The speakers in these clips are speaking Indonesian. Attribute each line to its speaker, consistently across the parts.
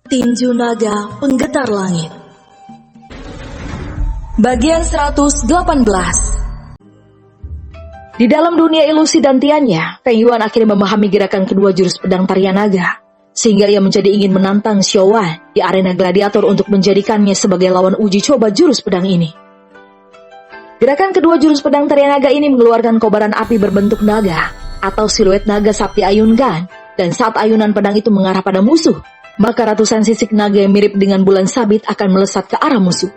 Speaker 1: Tinju Naga Penggetar Langit. Bagian 118. Di dalam dunia ilusi dan tiannya, Feng Yuan akhirnya memahami gerakan kedua jurus pedang tarian naga, sehingga ia menjadi ingin menantang Xiao Wan di arena gladiator untuk menjadikannya sebagai lawan uji coba jurus pedang ini. Gerakan kedua jurus pedang tarian naga ini mengeluarkan kobaran api berbentuk naga, atau siluet naga saat diayunkan, dan saat ayunan pedang itu mengarah pada musuh, maka ratusan sisik naga yang mirip dengan bulan sabit akan melesat ke arah musuh.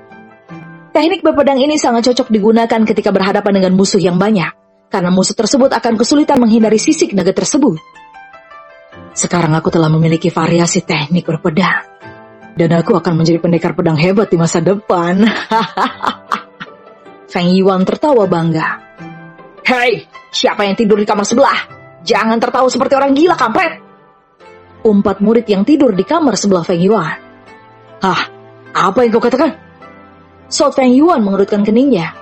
Speaker 1: Teknik berpedang ini sangat cocok digunakan ketika berhadapan dengan musuh yang banyak, karena musuh tersebut akan kesulitan menghindari sisik naga tersebut. Sekarang aku telah memiliki variasi teknik berpedang, dan aku akan menjadi pendekar pedang hebat di masa depan. Feng Yuan tertawa bangga. Hei, siapa yang tidur di kamar sebelah? Jangan tertawa seperti orang gila, kampret! Umpat murid yang tidur di kamar sebelah Feng Yuan. Hah, apa yang kau katakan? Saat Feng Yuan mengerutkan keningnya.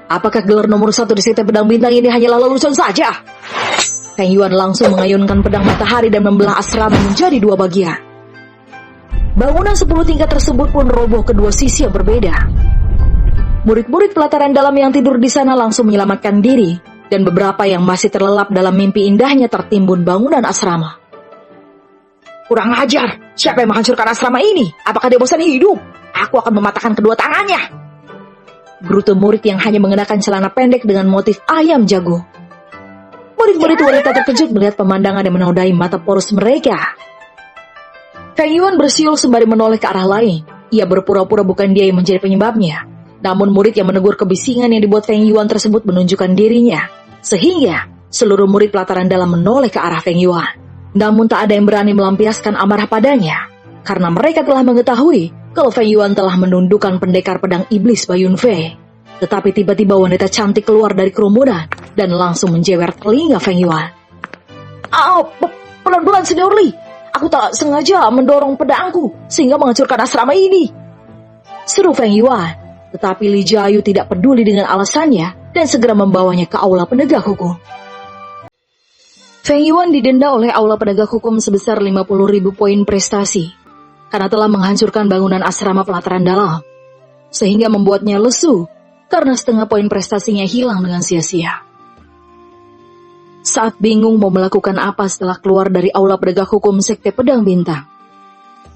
Speaker 1: Apakah gelar nomor 1 di sekte pedang bintang ini hanyalah lelucon saja? Feng Yuan langsung mengayunkan pedang matahari dan membelah asrama menjadi dua bagian. Bangunan 10 tingkat tersebut pun roboh ke dua sisi yang berbeda. Murid-murid pelataran dalam yang tidur di sana langsung menyelamatkan diri, dan beberapa yang masih terlelap dalam mimpi indahnya tertimbun bangunan asrama. Kurang ajar, siapa yang menghancurkan asrama ini? Apakah dia bosan hidup? Aku akan mematahkan kedua tangannya. Gerutu murid yang hanya mengenakan celana pendek dengan motif ayam jago. Murid-murid wanita terkejut melihat pemandangan yang menodai mata polos mereka. Feng Yuan bersiul sembari menoleh ke arah lain. Ia berpura-pura bukan dia yang menjadi penyebabnya. Namun murid yang menegur kebisingan yang dibuat Feng Yuan tersebut menunjukkan dirinya. Sehingga seluruh murid pelataran dalam menoleh ke arah Feng Yuan. Namun tak ada yang berani melampiaskan amarah padanya, karena mereka telah mengetahui kalau Feng Yuan telah menundukkan pendekar pedang iblis Bayun Fei. Tetapi tiba-tiba wanita cantik keluar dari kerumunan dan langsung menjewer telinga Feng Yuan. Pelan-pelan Senior Li, aku tak sengaja mendorong pedangku sehingga menghancurkan asrama ini, seru Feng Yuan. Tetapi Li Jiayu tidak peduli dengan alasannya dan segera membawanya ke aula penegak hukum. Feng Yuan didenda oleh aula penegak hukum sebesar 50.000 poin prestasi karena telah menghancurkan bangunan asrama pelataran dalam, sehingga membuatnya lesu karena setengah poin prestasinya hilang dengan sia-sia. Saat bingung mau melakukan apa setelah keluar dari aula penegak hukum sekte pedang bintang,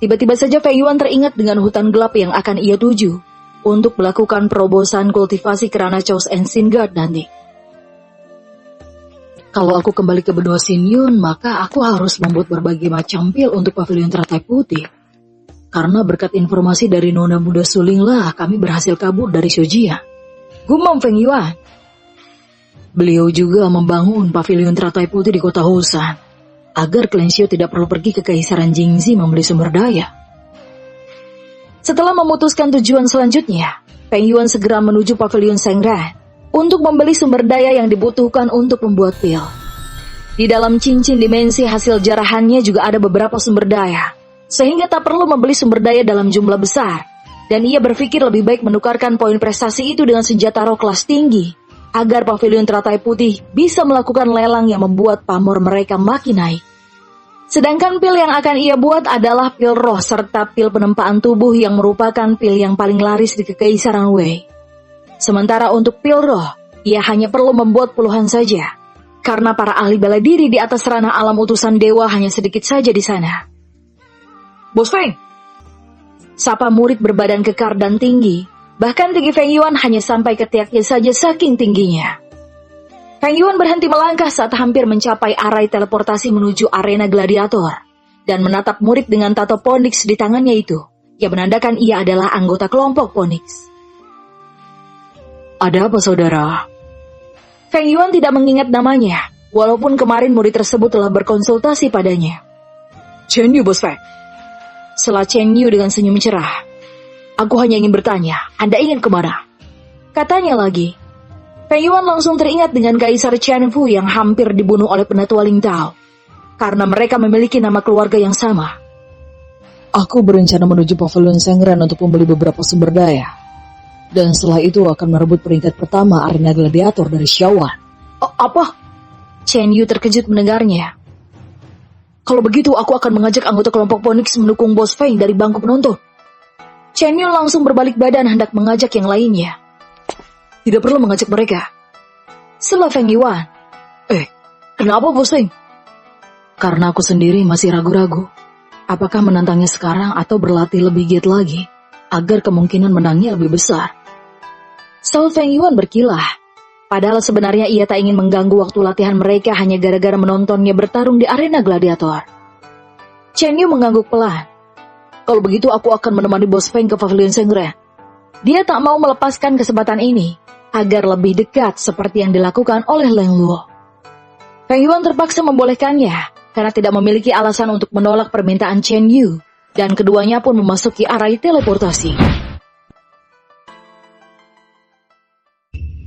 Speaker 1: tiba-tiba saja Feng Yuan teringat dengan hutan gelap yang akan ia tuju untuk melakukan perobosan kultivasi kerana Chaos Ancient Guard nanti. Kalau aku kembali ke benua Xingyun, maka aku harus membuat berbagai macam pil untuk pavilion teratai putih. Karena berkat informasi dari Nona Muda Suling lah kami berhasil kabur dari Shoujia, gumam Feng Yuan. Beliau juga membangun pavilion teratai putih di kota Husan, agar Clan Xiao tidak perlu pergi ke Keisaran Jingzi membeli sumber daya. Setelah memutuskan tujuan selanjutnya, Feng Yuan segera menuju pavilion Sengran untuk membeli sumber daya yang dibutuhkan untuk membuat pil. Di dalam cincin dimensi hasil jarahannya juga ada beberapa sumber daya, sehingga tak perlu membeli sumber daya dalam jumlah besar, dan ia berpikir lebih baik menukarkan poin prestasi itu dengan senjata roh kelas tinggi, agar pavilion teratai putih bisa melakukan lelang yang membuat pamor mereka makin naik. Sedangkan pil yang akan ia buat adalah pil roh serta pil penempaan tubuh yang merupakan pil yang paling laris di Kekaisaran Wei. Sementara untuk pil roh, ia hanya perlu membuat puluhan saja, karena para ahli bela diri di atas ranah alam utusan dewa hanya sedikit saja di sana. Bos Feng, sapa murid berbadan kekar dan tinggi, bahkan tinggi Feng Yuan hanya sampai ketiaknya saja saking tingginya. Feng Yuan berhenti melangkah saat hampir mencapai arai teleportasi menuju arena gladiator, dan menatap murid dengan tato Phoenix di tangannya itu, yang menandakan ia adalah anggota kelompok Phoenix. Ada apa, saudara? Feng Yuan tidak mengingat namanya, walaupun kemarin murid tersebut telah berkonsultasi padanya. Chen Yu, Bos Feng. Sela Chen Yu dengan senyum cerah. Aku hanya ingin bertanya, Anda ingin kemana? Katanya lagi. Feng Yuan langsung teringat dengan Kaisar Chen Fu yang hampir dibunuh oleh penatua Ling Tao, karena mereka memiliki nama keluarga yang sama. Aku berencana menuju pavilion Sengran untuk membeli beberapa sumber daya. Dan setelah itu akan merebut peringkat pertama arena gladiator dari Xiao Wan. Oh, apa? Chen Yu terkejut mendengarnya. Kalau begitu, aku akan mengajak anggota kelompok Phoenix mendukung Bos Feng dari bangku penonton. Chen Yu langsung berbalik badan hendak mengajak yang lainnya. Tidak perlu mengajak mereka. Setelah Feng Yuan. Kenapa Bos Feng? Karena aku sendiri masih ragu-ragu. Apakah menantangnya sekarang atau berlatih lebih giat lagi, agar kemungkinan menangnya lebih besar. Saul Feng Yuan berkilah. Padahal sebenarnya ia tak ingin mengganggu waktu latihan mereka hanya gara-gara menontonnya bertarung di arena gladiator. Chen Yu mengangguk pelan. Kalau begitu aku akan menemani Bos Feng ke Pavilion Sengren. Dia tak mau melepaskan kesempatan ini agar lebih dekat seperti yang dilakukan oleh Leng Luo. Feng Yuan terpaksa membolehkannya karena tidak memiliki alasan untuk menolak permintaan Chen Yu, dan keduanya pun memasuki area teleportasi.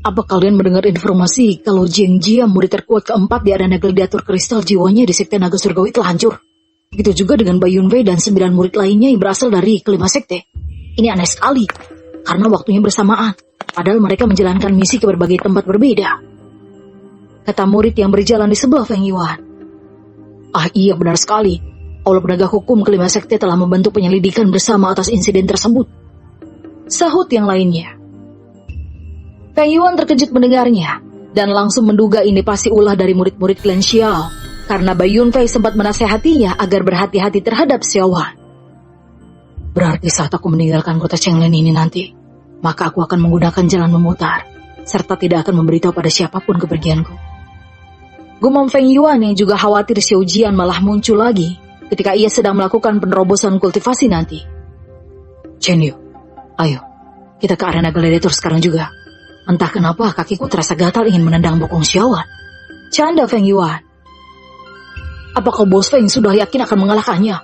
Speaker 1: Apa kalian mendengar informasi kalau Zheng Jia, murid terkuat keempat di arena gladiator kristal, jiwanya di sekte naga surgawi telah hancur? Begitu juga dengan Bai Yunwei dan 9 murid lainnya yang berasal dari kelima sekte. Ini aneh sekali, karena waktunya bersamaan, padahal mereka menjalankan misi ke berbagai tempat berbeda. Kata murid yang berjalan di sebelah Feng Yuan. Iya benar sekali. Aula penegak hukum kelima sekte telah membentuk penyelidikan bersama atas insiden tersebut. Sahut yang lainnya. Feng Yuan terkejut mendengarnya, dan langsung menduga ini pasti ulah dari murid-murid klan Xiao, karena Bai Yunwei sempat menasehatinya agar berhati-hati terhadap Xiaowan. Berarti saat aku meninggalkan kota Chenglen ini nanti, maka aku akan menggunakan jalan memutar, serta tidak akan memberitahu pada siapapun kepergianku. Gumam Feng Yuan yang juga khawatir Xiao Jian malah muncul lagi ketika ia sedang melakukan penerobosan kultivasi nanti. Chen Yu, ayo, kita ke arena gladiator sekarang juga. Entah kenapa kakiku terasa gatal ingin menendang bokong Xiaowan. Canda Feng Yuan. Apakah Bos Feng sudah yakin akan mengalahkannya?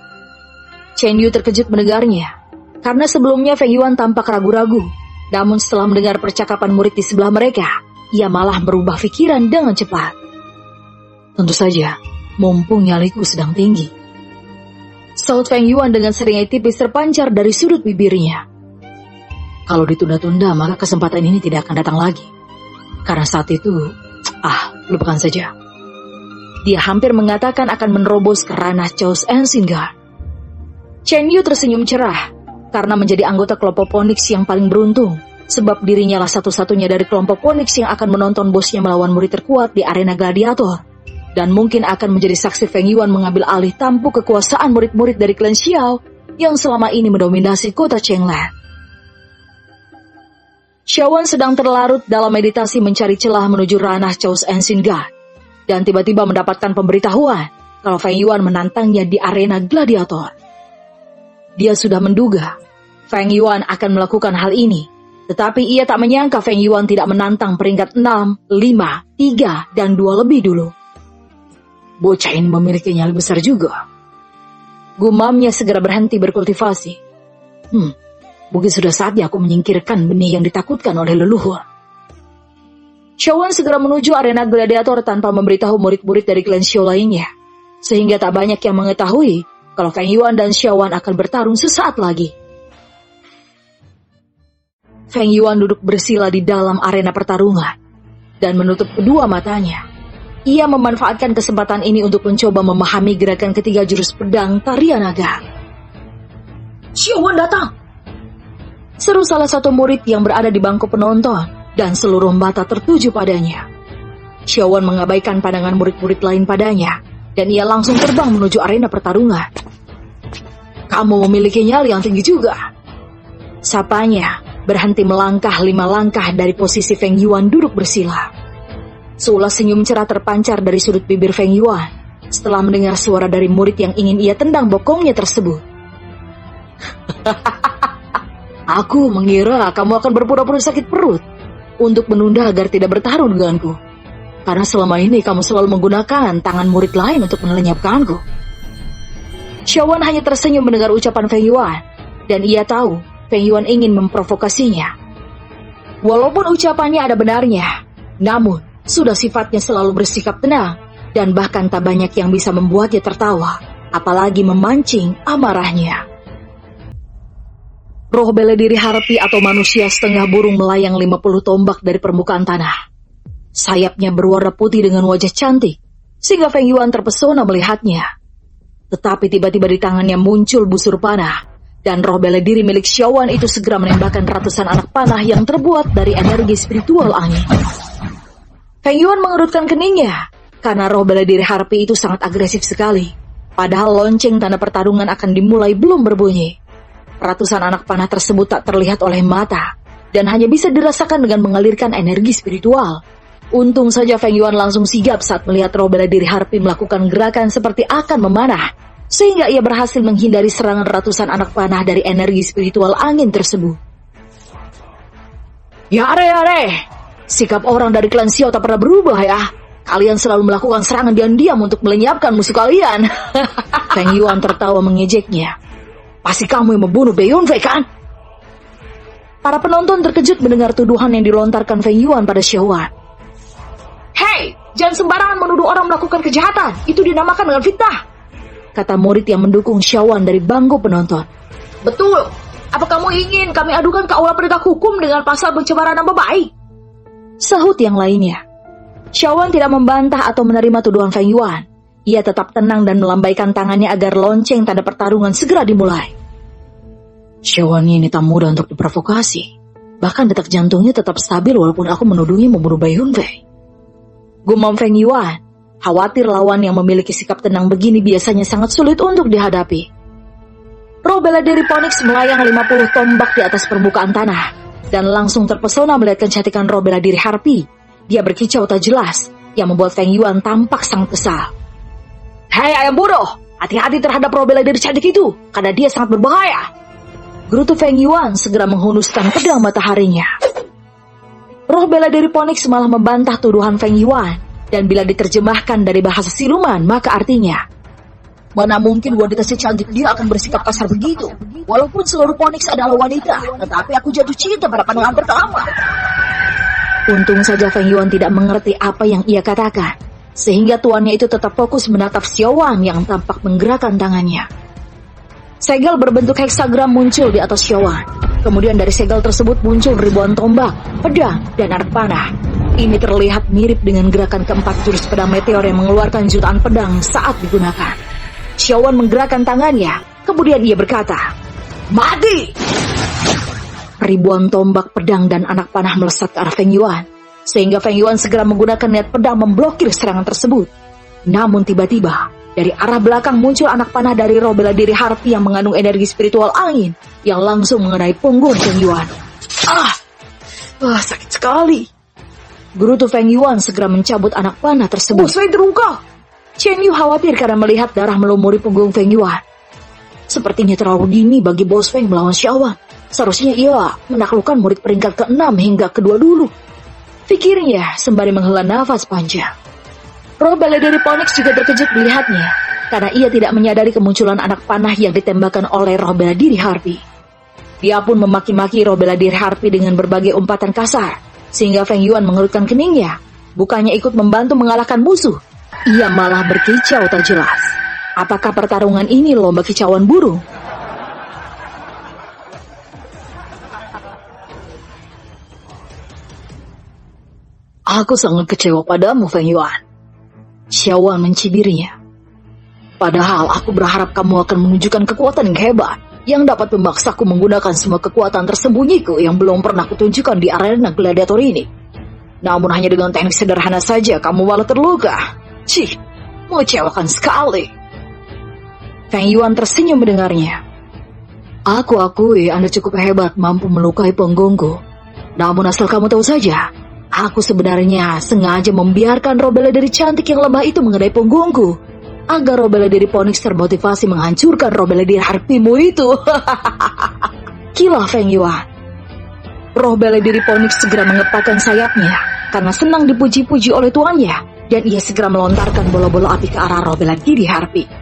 Speaker 1: Chen Yu terkejut mendengarnya, karena sebelumnya Feng Yuan tampak ragu-ragu. Namun setelah mendengar percakapan murid di sebelah mereka, ia malah berubah pikiran dengan cepat. Tentu saja, mumpung nyaliku sedang tinggi. Saut Feng Yuan dengan seringai tipis terpancar dari sudut bibirnya. Kalau ditunda-tunda, maka kesempatan ini tidak akan datang lagi. Karena saat itu, lupakan saja. Dia hampir mengatakan akan menerobos ke ranah Chaos Ancient Guard. Chen Yu tersenyum cerah, karena menjadi anggota kelompok Phoenix yang paling beruntung, sebab dirinya lah satu-satunya dari kelompok Phoenix yang akan menonton bosnya melawan murid terkuat di arena gladiator, dan mungkin akan menjadi saksi Feng Yuan mengambil alih tampuk kekuasaan murid-murid dari klan Xiao yang selama ini mendominasi kota Chenglan. Xiaowan sedang terlarut dalam meditasi mencari celah menuju ranah Chaos Ancient Guard, dan tiba-tiba mendapatkan pemberitahuan kalau Feng Yuan menantangnya di arena gladiator. Dia sudah menduga Feng Yuan akan melakukan hal ini, tetapi ia tak menyangka Feng Yuan tidak menantang peringkat 6, 5, 3, dan 2 lebih dulu. Bocah ini memiliki nyali besar juga. Gumamnya segera berhenti berkultivasi. Mungkin sudah saatnya aku menyingkirkan benih yang ditakutkan oleh leluhur. Xiaowan segera menuju arena gladiator tanpa memberitahu murid-murid dari klan Xiao lainnya, sehingga tak banyak yang mengetahui kalau Feng Yuan dan Xiaowan akan bertarung sesaat lagi. Feng Yuan duduk bersila di dalam arena pertarungan dan menutup kedua matanya. Ia memanfaatkan kesempatan ini untuk mencoba memahami gerakan ketiga jurus pedang tarian naga. Xiaowan datang! Seru salah satu murid yang berada di bangku penonton, dan seluruh mata tertuju padanya. Xiaowan mengabaikan pandangan murid-murid lain padanya, dan ia langsung terbang menuju arena pertarungan. Kamu memiliki nyali yang tinggi juga. Sapanya berhenti melangkah 5 langkah dari posisi Feng Yuan duduk bersila. Seulas senyum cerah terpancar dari sudut bibir Feng Yuan setelah mendengar suara dari murid yang ingin ia tendang bokongnya tersebut. Aku mengira kamu akan berpura-pura sakit perut untuk menunda agar tidak bertarung denganku. Karena selama ini kamu selalu menggunakan tangan murid lain untuk melenyapkanku. Xiaowan hanya tersenyum mendengar ucapan Feng Yuan, dan ia tahu Feng Yuan ingin memprovokasinya. Walaupun ucapannya ada benarnya, namun sudah sifatnya selalu bersikap tenang, dan bahkan tak banyak yang bisa membuatnya tertawa, apalagi memancing amarahnya. Roh bela diri harpi atau manusia setengah burung melayang 50 tombak dari permukaan tanah. Sayapnya berwarna putih dengan wajah cantik, sehingga Feng Yuan terpesona melihatnya. Tetapi tiba-tiba di tangannya muncul busur panah, dan roh bela diri milik Xiaowan itu segera menembakkan ratusan anak panah yang terbuat dari energi spiritual angin. Feng Yuan mengerutkan keningnya, karena roh bela diri harpi itu sangat agresif sekali. Padahal lonceng tanda pertarungan akan dimulai belum berbunyi. Ratusan anak panah tersebut tak terlihat oleh mata, dan hanya bisa dirasakan dengan mengalirkan energi spiritual. Untung saja Feng Yuan langsung sigap saat melihat roh bela diri harpi melakukan gerakan seperti akan memanah, sehingga ia berhasil menghindari serangan ratusan anak panah dari energi spiritual angin tersebut. Yare, sikap orang dari klan Xiao tak pernah berubah ya. Kalian selalu melakukan serangan diam-diam untuk melenyapkan musuh kalian. Feng Yuan tertawa mengejeknya. Pasti kamu yang membunuh Bei Yunfei kan? Para penonton terkejut mendengar tuduhan yang dilontarkan Feng Yuan pada Xiaowan. Hei, jangan sembarangan menuduh orang melakukan kejahatan. Itu dinamakan dengan fitnah, kata murid yang mendukung Xiaowan dari bangku penonton. Betul. Apa kamu ingin kami adukan ke aula penegak hukum dengan pasal pencemaran nama baik? Sahut yang lainnya. Xiaowan tidak membantah atau menerima tuduhan Feng Yuan. Ia tetap tenang dan melambaikan tangannya agar lonceng tanda pertarungan segera dimulai. Xiaowan ini tak mudah untuk diprovokasi. Bahkan detak jantungnya tetap stabil walaupun aku menuduhnya membunuh Bei Yunfei. Gumam Feng Yuan, khawatir lawan yang memiliki sikap tenang begini biasanya sangat sulit untuk dihadapi. Roh bela diri Phoenix melayang 50 tombak di atas permukaan tanah, dan langsung terpesona melihat kecantikan roh bela diri harpi. Dia berkicau tak jelas, yang membuat Feng Yuan tampak sangat kesal. Hei ayam bodoh, hati-hati terhadap roh bela diri cantik itu, karena dia sangat berbahaya. Gerutu Feng Yuan segera menghunuskan pedang mataharinya. Roh bela diri Phoenix malah membantah tuduhan Feng Yuan, dan bila diterjemahkan dari bahasa siluman, maka artinya, mana mungkin wanita secantik dia akan bersikap kasar begitu? Walaupun seluruh Phoenix adalah wanita, tetapi aku jatuh cinta pada pandangan pertama. Untung saja Feng Yuan tidak mengerti apa yang ia katakan, sehingga tuannya itu tetap fokus menatap Xiaowan yang tampak menggerakkan tangannya. Segel berbentuk heksagram muncul di atas Xiaowan. Kemudian dari segel tersebut muncul ribuan tombak, pedang, dan anak panah. Ini terlihat mirip dengan gerakan keempat jurus pedang meteor yang mengeluarkan jutaan pedang saat digunakan. Xiaowan menggerakkan tangannya, kemudian ia berkata, "Mati!" Ribuan tombak, pedang, dan anak panah melesat ke arah Feng Yuan, sehingga Feng Yuan segera menggunakan niat pedang memblokir serangan tersebut. Namun tiba-tiba, dari arah belakang muncul anak panah dari roh bela diri harpi yang mengandung energi spiritual angin, yang langsung mengenai punggung Feng Yuan. Sakit sekali. Gerutu Feng Yuan segera mencabut anak panah tersebut. Bos Feng terluka. Chen Yu khawatir karena melihat darah melumuri punggung Feng Yuan. Sepertinya terlalu dini bagi Bos Feng melawan Xiaowan. Seharusnya ia menaklukkan murid peringkat ke-6 hingga kedua dulu, pikirnya sembari menghela nafas panjang. Roh bela diri Phoenix juga terkejut melihatnya, karena ia tidak menyadari kemunculan anak panah yang ditembakkan oleh roh bela diri harpi. Dia pun memaki-maki roh bela diri harpi dengan berbagai umpatan kasar, sehingga Feng Yuan mengerutkan keningnya. Bukannya ikut membantu mengalahkan musuh, ia malah berkicau tak jelas. Apakah pertarungan ini lomba kicauan burung? Aku sangat kecewa padamu, Feng Yuan. Xiaowan mencibirnya. Padahal aku berharap kamu akan menunjukkan kekuatan yang hebat, yang dapat memaksaku menggunakan semua kekuatan tersembunyiku yang belum pernah kutunjukkan di arena gladiator ini. Namun hanya dengan teknik sederhana saja kamu malah terluka. Cih, mengecewakan sekali. Feng Yuan tersenyum mendengarnya. Aku akui Anda cukup hebat mampu melukai punggungku. Namun asal kamu tahu saja, aku sebenarnya sengaja membiarkan roh bela diri cantik yang lemah itu mengenai punggungku, agar roh bela diri Phoenix termotivasi menghancurkan roh bela diri harpimu itu. Kilah Feng Yuan. Roh bela diri Phoenix segera mengepakkan sayapnya, karena senang dipuji-puji oleh tuannya, dan ia segera melontarkan bola-bola api ke arah roh bela diri harpi.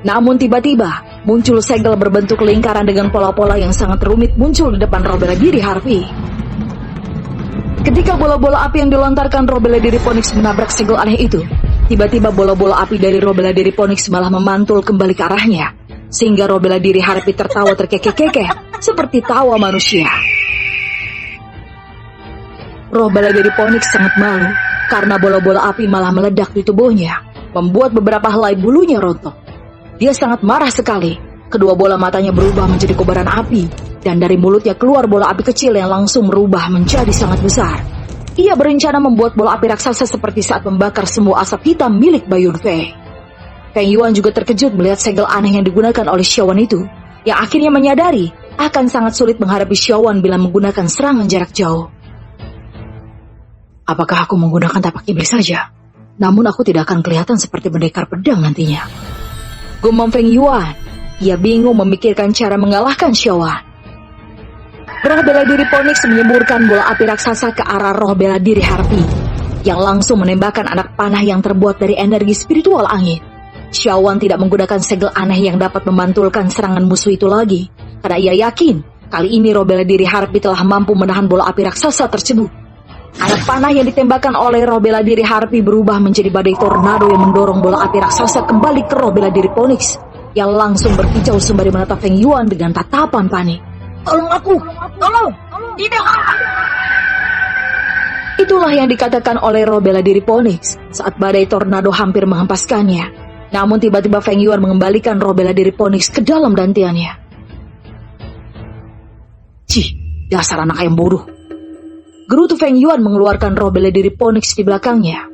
Speaker 1: Namun tiba-tiba, muncul segel berbentuk lingkaran dengan pola-pola yang sangat rumit muncul di depan roh bela diri harpi. Ketika bola-bola api yang dilontarkan roh bela diri Phoenix menabrak segel aneh itu, tiba-tiba bola-bola api dari roh bela diri Phoenix malah memantul kembali ke arahnya, sehingga roh bela diri harpi tertawa terkekeh-kekeh seperti tawa manusia. Roh bela diri Phoenix sangat malu karena bola-bola api malah meledak di tubuhnya, membuat beberapa helai bulunya rontok. Dia sangat marah sekali. Kedua bola matanya berubah menjadi kobaran api, dan dari mulutnya keluar bola api kecil yang langsung berubah menjadi sangat besar. Ia berencana membuat bola api raksasa seperti saat membakar semua asap hitam milik Bayun Fei. Feng Yuan juga terkejut melihat segel aneh yang digunakan oleh Xiaowan itu, yang akhirnya menyadari akan sangat sulit menghadapi Xiaowan bila menggunakan serangan jarak jauh. Apakah aku menggunakan tapak iblis saja? Namun aku tidak akan kelihatan seperti pendekar pedang nantinya. Gumam Feng Yuan. Ia bingung memikirkan cara mengalahkan Xiaowan. Roh bela diri Phoenix menyemburkan bola api raksasa ke arah roh bela diri Harpy, yang langsung menembakkan anak panah yang terbuat dari energi spiritual angin. Xiaowan tidak menggunakan segel aneh yang dapat memantulkan serangan musuh itu lagi, karena ia yakin kali ini roh bela diri Harpy telah mampu menahan bola api raksasa tersebut. Anak panah yang ditembakkan oleh roh bela diri Harpy berubah menjadi badai tornado yang mendorong bola api raksasa kembali ke roh bela diri Phoenix, yang langsung berkicau sembari menatap Feng Yuan dengan tatapan panik. Tolong aku! Tolong! Tidak! Itulah yang dikatakan oleh roh bela diri Phoenix saat badai tornado hampir menghempaskannya. Namun tiba-tiba Feng Yuan mengembalikan roh bela diri Phoenix ke dalam dantiannya. Cih, dasar anak ayam bodoh. Gerutu Feng Yuan mengeluarkan roh bela diri Phoenix di belakangnya.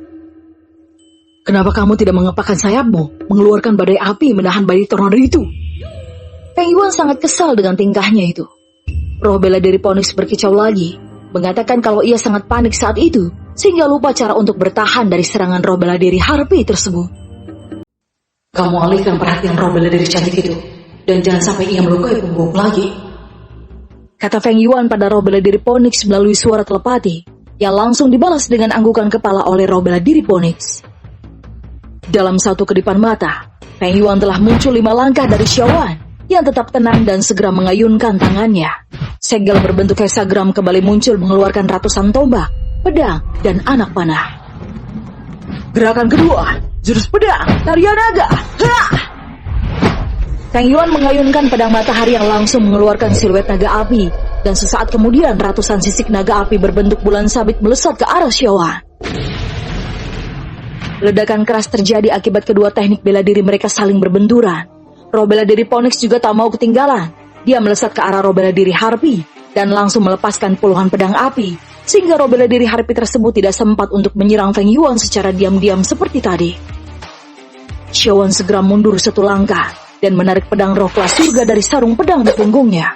Speaker 1: Kenapa kamu tidak mengepakkan sayapmu, mengeluarkan badai api menahan badai tornado itu? Feng Yuan sangat kesal dengan tingkahnya itu. Roh bela diri Phoenix berkicau lagi, mengatakan kalau ia sangat panik saat itu, sehingga lupa cara untuk bertahan dari serangan roh bela diri Harpy tersebut. Kamu alihkan perhatian roh bela diri cantik itu, dan jangan sampai ia melukai punggungmu lagi, kata Feng Yuan pada roh bela diri Phoenix melalui suara telepati, yang langsung dibalas dengan anggukan kepala oleh roh bela diri Phoenix. Dalam satu kedipan mata, Feng Yuan telah muncul 5 langkah dari Xiaowan, yang tetap tenang dan segera mengayunkan tangannya. Segel berbentuk heksagram kembali muncul mengeluarkan ratusan tombak, pedang, dan anak panah. Gerakan kedua, jurus pedang, tarian naga. Ha! Feng Yuan mengayunkan pedang matahari yang langsung mengeluarkan siluet naga api, dan sesaat kemudian ratusan sisik naga api berbentuk bulan sabit melesat ke arah Xiaowan. Ledakan keras terjadi akibat kedua teknik bela diri mereka saling berbenturan. Roh bela diri Phoenix juga tak mau ketinggalan. Dia melesat ke arah roh bela diri Harpy dan langsung melepaskan puluhan pedang api, sehingga roh bela diri Harpy tersebut tidak sempat untuk menyerang Feng Yuan secara diam-diam seperti tadi. Xiaowan segera mundur 1 langkah dan menarik pedang roh kelas surga dari sarung pedang di punggungnya.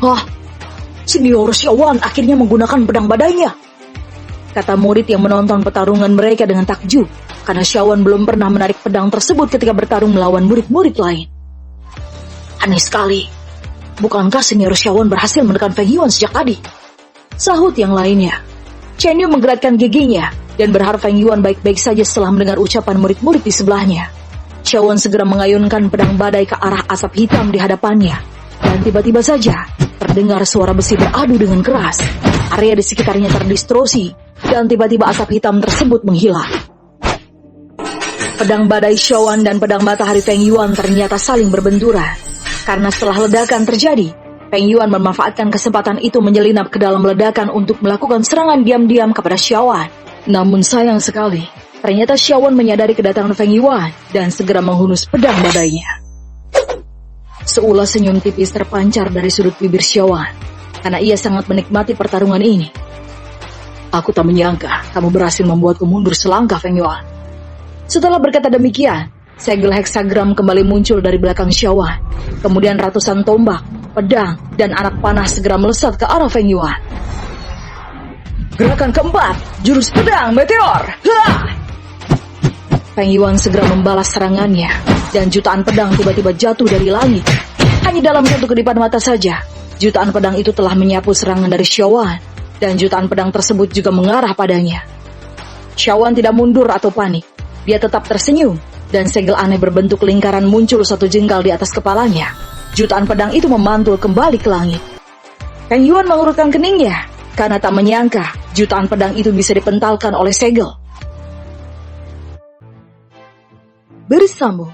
Speaker 1: Hah, Senior Xiaowan akhirnya menggunakan pedang badainya, kata murid yang menonton pertarungan mereka dengan takjub, karena Xiaowan belum pernah menarik pedang tersebut ketika bertarung melawan murid-murid lain. Aneh sekali, bukankah Senior Xiaowan berhasil menekan Feng Yuan sejak tadi? Sahut yang lainnya. Chen Yu menggerakkan giginya dan berharap Feng Yuan baik-baik saja setelah mendengar ucapan murid-murid di sebelahnya. Xiaowan segera mengayunkan pedang badai ke arah asap hitam di hadapannya, dan tiba-tiba saja terdengar suara besi beradu dengan keras. Area di sekitarnya terdistorsi, dan tiba-tiba asap hitam tersebut menghilang. Pedang badai Xiaowan dan pedang matahari Feng Yuan ternyata saling berbenturan. Karena setelah ledakan terjadi, Feng Yuan memanfaatkan kesempatan itu menyelinap ke dalam ledakan untuk melakukan serangan diam-diam kepada Xiaowan. Namun sayang sekali, ternyata Xiaowan menyadari kedatangan Feng Yuan dan segera menghunus pedang badainya. Seulas senyum tipis terpancar dari sudut bibir Xiaowan, karena ia sangat menikmati pertarungan ini. Aku tak menyangka kamu berhasil membuatku mundur selangkah, Feng Yuan. Setelah berkata demikian, segel heksagram kembali muncul dari belakang Xiaowan. Kemudian ratusan tombak, pedang, dan anak panah segera melesat ke arah Feng Yuan. Gerakan keempat, jurus pedang meteor. Ha! Feng Yuan segera membalas serangannya, dan jutaan pedang tiba-tiba jatuh dari langit. Hanya dalam satu kedipan mata saja, jutaan pedang itu telah menyapu serangan dari Xiaowan, dan jutaan pedang tersebut juga mengarah padanya. Xiaowan tidak mundur atau panik. Dia tetap tersenyum, dan segel aneh berbentuk lingkaran muncul 1 jengkal di atas kepalanya. Jutaan pedang itu memantul kembali ke langit. Feng Yuan mengurutkan keningnya, karena tak menyangka jutaan pedang itu bisa dipentalkan oleh segel. Bersambung.